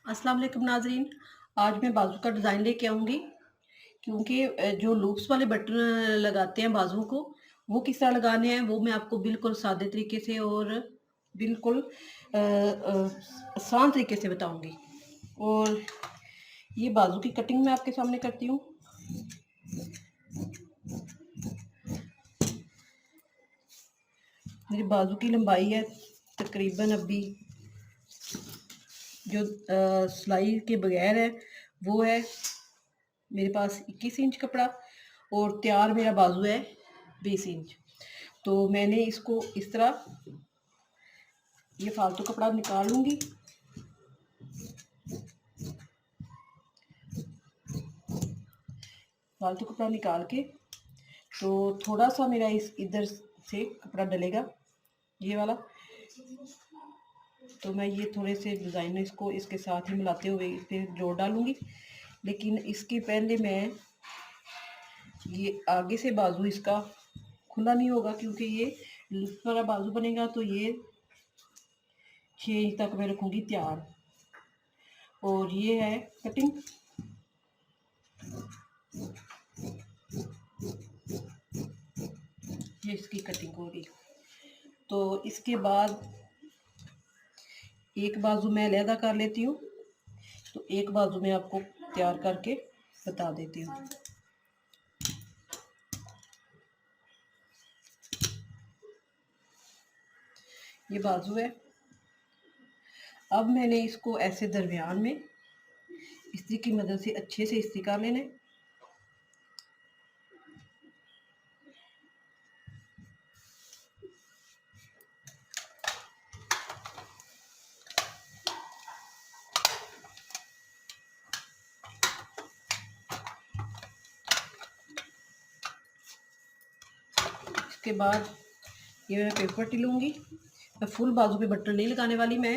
अस्सलाम वालेकुम नाज़रीन। आज मैं बाजू का डिज़ाइन लेके आऊँगी क्योंकि जो लूप्स वाले बटन लगाते हैं बाजुओं को, वो किस तरह लगाने हैं वो मैं आपको बिल्कुल सादे तरीके से और बिल्कुल आसान तरीके से बताऊँगी। और ये बाजू की कटिंग मैं आपके सामने करती हूँ। मेरी बाजू की लंबाई है तकरीबन अभी जो सिलाई के बगैर है वो है मेरे पास 21 इंच कपड़ा और तैयार मेरा बाजू है 20 इंच। तो मैंने इसको इस तरह ये फालतू कपड़ा निकाल लूँगी। फालतू कपड़ा निकाल के तो थोड़ा सा मेरा इस इधर से कपड़ा डलेगा ये वाला। तो मैं ये थोड़े से डिज़ाइन इसको इसके साथ ही मिलाते हुए इस पर जोड़ डालूँगी। लेकिन इसके पहले मैं ये आगे से बाजू इसका खुला नहीं होगा क्योंकि ये लूप वाला बाजू बनेगा। तो ये 6 इंच तक मैं रखूँगी तैयार। और ये है कटिंग। ये इसकी कटिंग होगी। तो इसके बाद एक बाजू मैं अलहदा कर लेती हूँ। तो एक बाजू मैं आपको तैयार करके बता देती हूँ। ये बाजू है। अब मैंने इसको ऐसे दरमियान में इस्त्री की मदद से अच्छे से इस्त्री कर लेना है। इसके बाद ये मैं पेपर पट्टी लूँगी। मैं फुल बाजू पे बटन नहीं लगाने वाली, मैं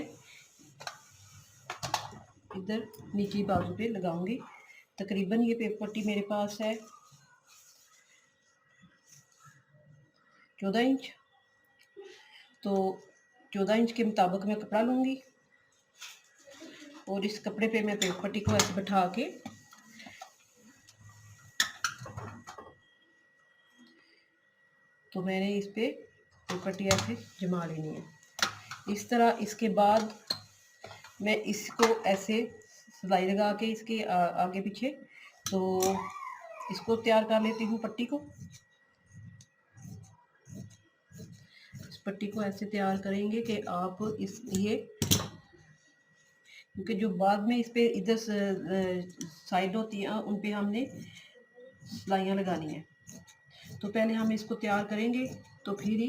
इधर नीचे बाजू पे लगाऊंगी। तकरीबन ये पेपर पट्टी मेरे पास है 14 इंच। तो 14 इंच के मुताबिक मैं कपड़ा लूँगी और इस कपड़े पे मैं पेपर पट्टी को ऐसे बैठा के तो मैंने इस पे पेपर पट्टी ऐसे जमा लेनी है इस तरह। इसके बाद मैं इसको ऐसे सिलाई लगा के इसके आगे पीछे तो इसको तैयार कर लेती हूँ पट्टी को। इस पट्टी को ऐसे तैयार करेंगे कि आप इस ये क्योंकि जो बाद में इस पे इधर साइड होती है उन पे हमने सिलाइयाँ लगानी है। तो पहले हम इसको तैयार करेंगे तो फिर ही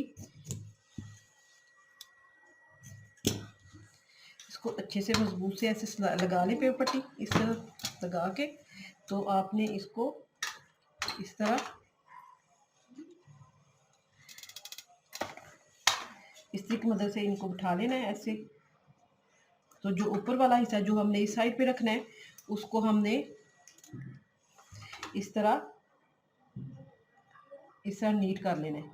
इसको अच्छे से मजबूत से ऐसे लगा लें पेपर पट्टी इस तरह लगा के। तो आपने इसको इस तरह इस्त्री की मदद से इनको बिठा लेना है ऐसे। तो जो ऊपर वाला हिस्सा जो हमने इस साइड पे रखना है उसको हमने इस तरह नीट कर लेना है।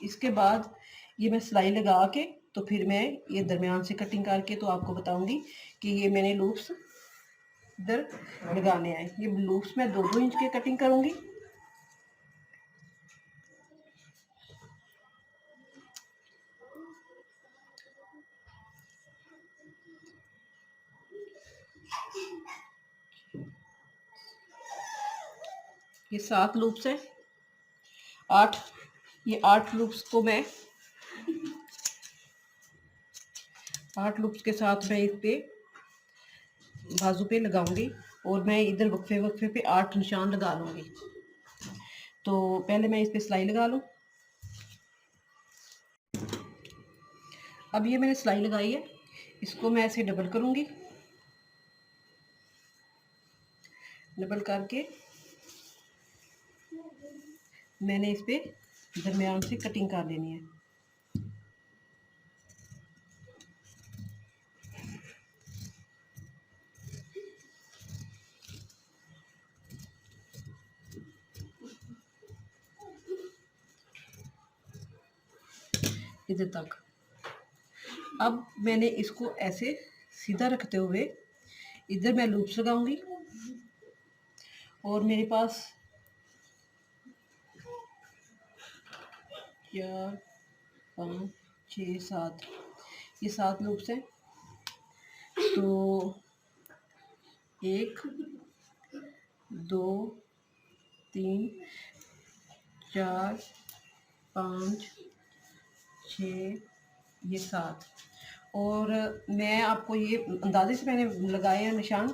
इसके बाद ये मैं सिलाई लगा के तो फिर मैं ये दरमियान से कटिंग करके तो आपको बताऊंगी कि ये मैंने लूप्स इधर लगाने हैं। ये लूप्स मैं 2-2 इंच के कटिंग करूंगी। ये 7 लूप्स है 8। ये 8 लूप्स को मैं 8 लूप्स के साथ मैं इस पे बाजू पे लगाऊंगी और मैं इधर वक्फे वक्फे पे 8 निशान लगा लूंगी। तो पहले मैं इस पे सिलाई लगा लूँ। अब ये मैंने सिलाई लगाई है इसको मैं ऐसे डबल करूंगी। डबल करके मैंने इस पे दरमियान से कटिंग कर लेनी है। इधर तक अब मैंने इसको ऐसे सीधा रखते हुए इधर मैं लूप्स लगाऊंगी और मेरे पास 4 5 6 7 ये 7 लूप्स हैं। तो 1 2 3 4 5 6 ये 7 और मैं आपको ये अंदाजे से मैंने लगाए हैं निशान,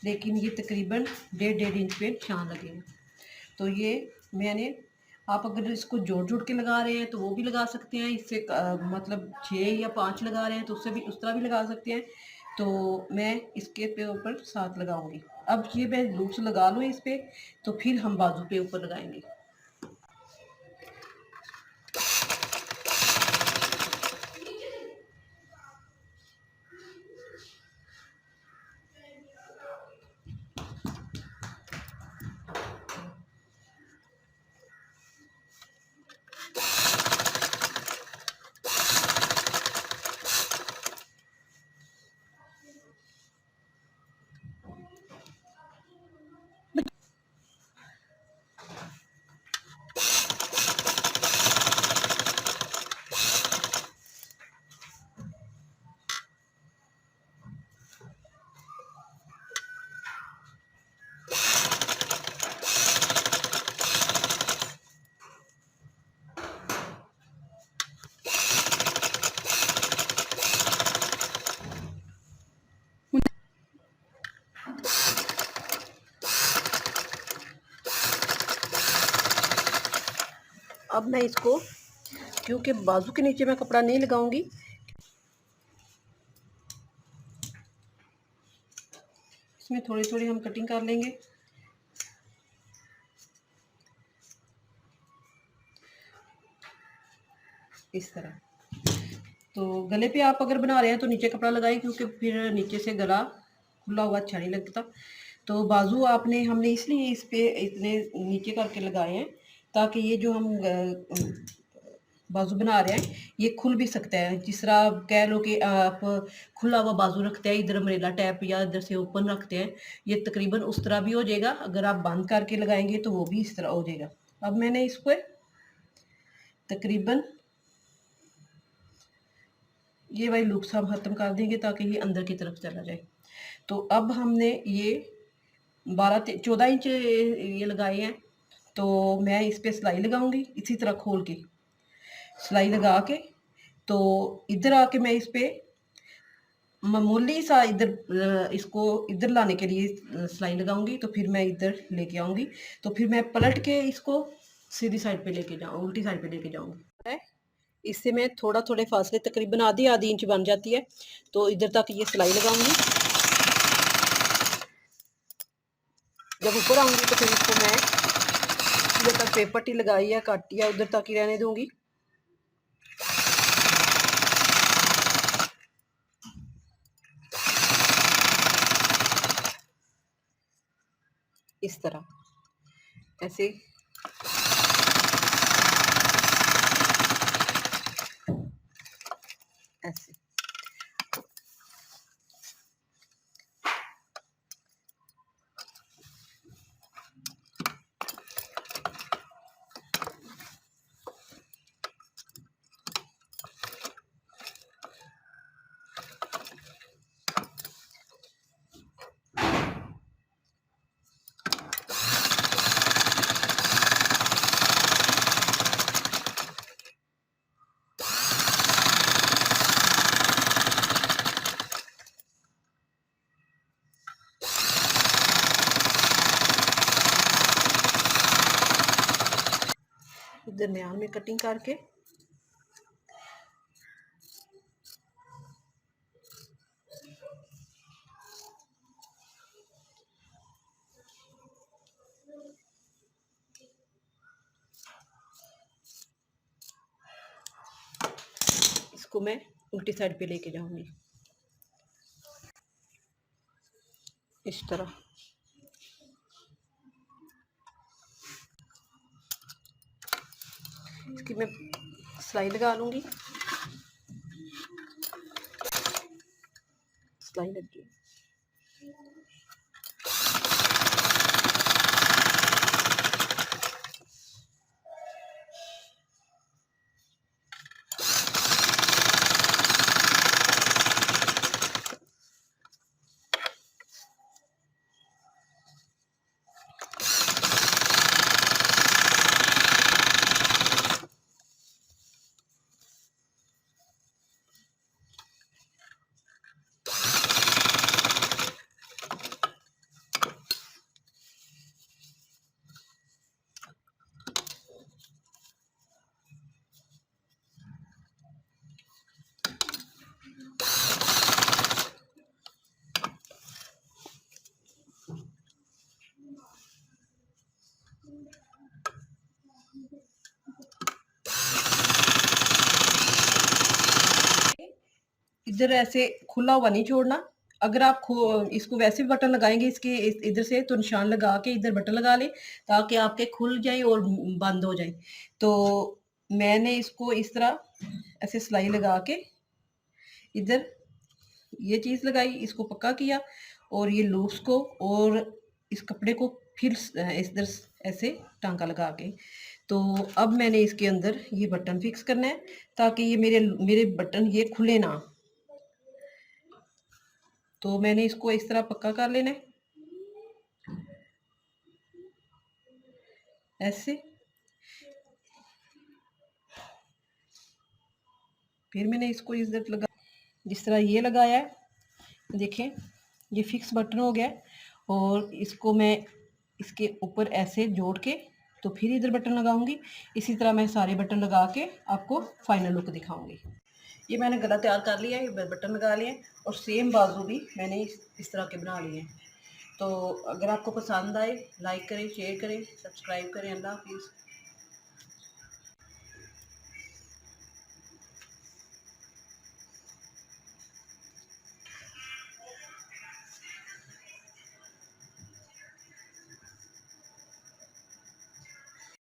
लेकिन ये तकरीबन 1.5 इंच पे निशान लगे हैं। तो ये मैंने, आप अगर इसको जोड़ जोड़ के लगा रहे हैं तो वो भी लगा सकते हैं, इससे मतलब 6 या 5 लगा रहे हैं तो उससे भी उस तरह भी लगा सकते हैं। तो मैं इसके पे ऊपर 7 लगाऊंगी। अब ये मैं लूप्स लगा लूँ इस पे, तो फिर हम बाजू पे ऊपर लगाएंगे। अब मैं इसको, क्योंकि बाजू के नीचे मैं कपड़ा नहीं लगाऊंगी, इसमें थोड़ी थोड़ी हम कटिंग कर लेंगे। इस तरह। तो गले पे आप अगर बना रहे हैं तो नीचे कपड़ा लगाएं, क्योंकि फिर नीचे से गला खुला हुआ अच्छा नहीं लगता। तो बाजू हमने इसलिए इस पे इतने नीचे करके लगाए हैं, ताकि ये जो हम बाजू बना रहे हैं ये खुल भी सकता है। जिस तरह आप कह लो कि आप खुला हुआ बाजू रखते हैं, इधर अम्ब्रेला टैप या इधर से ओपन रखते हैं, ये तकरीबन उस तरह भी हो जाएगा। अगर आप बंद करके लगाएंगे तो वो भी इस तरह हो जाएगा। अब मैंने इसको तकरीबन ये वाली लूप्स हम ख़त्म कर देंगे ताकि ये अंदर की तरफ चला जाए। तो अब हमने ये 14 इंच ये लगाए हैं। तो मैं इस पे सिलाई लगाऊंगी इसी तरह खोल के, सिलाई लगा के, तो इधर आके मैं इस पे मामूली सा इधर इसको इधर लाने के लिए सिलाई लगाऊंगी। तो फिर मैं इधर लेके आऊंगी, तो फिर मैं पलट के इसको सीधी साइड पे लेके जाऊँ, उल्टी साइड पे लेके जाऊंगी। इससे मैं थोड़ा थोड़े फासले, तकरीबन आधी आधी इंच बन जाती है, तो इधर तक ये सिलाई लगाऊंगी। जब ऊपर आऊंगी तो फिर इसको मैं इधर तक पेपर टी लगाई या काटी या उधर तक ही रहने दूंगी। इस तरह ऐसे ऐसे। दरमियान में कटिंग करके इसको मैं उल्टी साइड पे लेके जाऊंगी इस तरह। इसकी मैं सिलाई लगा लूंगी। सिलाई लग गई। इधर ऐसे खुला हुआ नहीं छोड़ना। अगर आप इसको वैसे भी बटन लगाएंगे इसके इधर से, तो निशान लगा के इधर बटन लगा लें ताकि आपके खुल जाए और बंद हो जाए। तो मैंने इसको इस तरह ऐसे सिलाई लगा के इधर ये चीज़ लगाई, इसको पक्का किया, और ये लूप्स को और इस कपड़े को फिर इधर ऐसे टांका लगा के, तो अब मैंने इसके अंदर ये बटन फिक्स करना है ताकि ये मेरे मेरे बटन ये खुले ना। तो मैंने इसको इस तरह पक्का कर लेना है ऐसे। फिर मैंने इसको इधर लगा, जिस तरह ये लगाया है देखें, ये फिक्स बटन हो गया। और इसको मैं इसके ऊपर ऐसे जोड़ के तो फिर इधर बटन लगाऊंगी। इसी तरह मैं सारे बटन लगा के आपको फाइनल लुक दिखाऊंगी। ये मैंने गला तैयार कर लिया है, ये बटन लगा लिए और सेम बाजू भी मैंने इस तरह के बना लिए हैं। तो अगर आपको पसंद आए लाइक करें, शेयर करें, सब्सक्राइब करें। अल्लाह हाफिज़।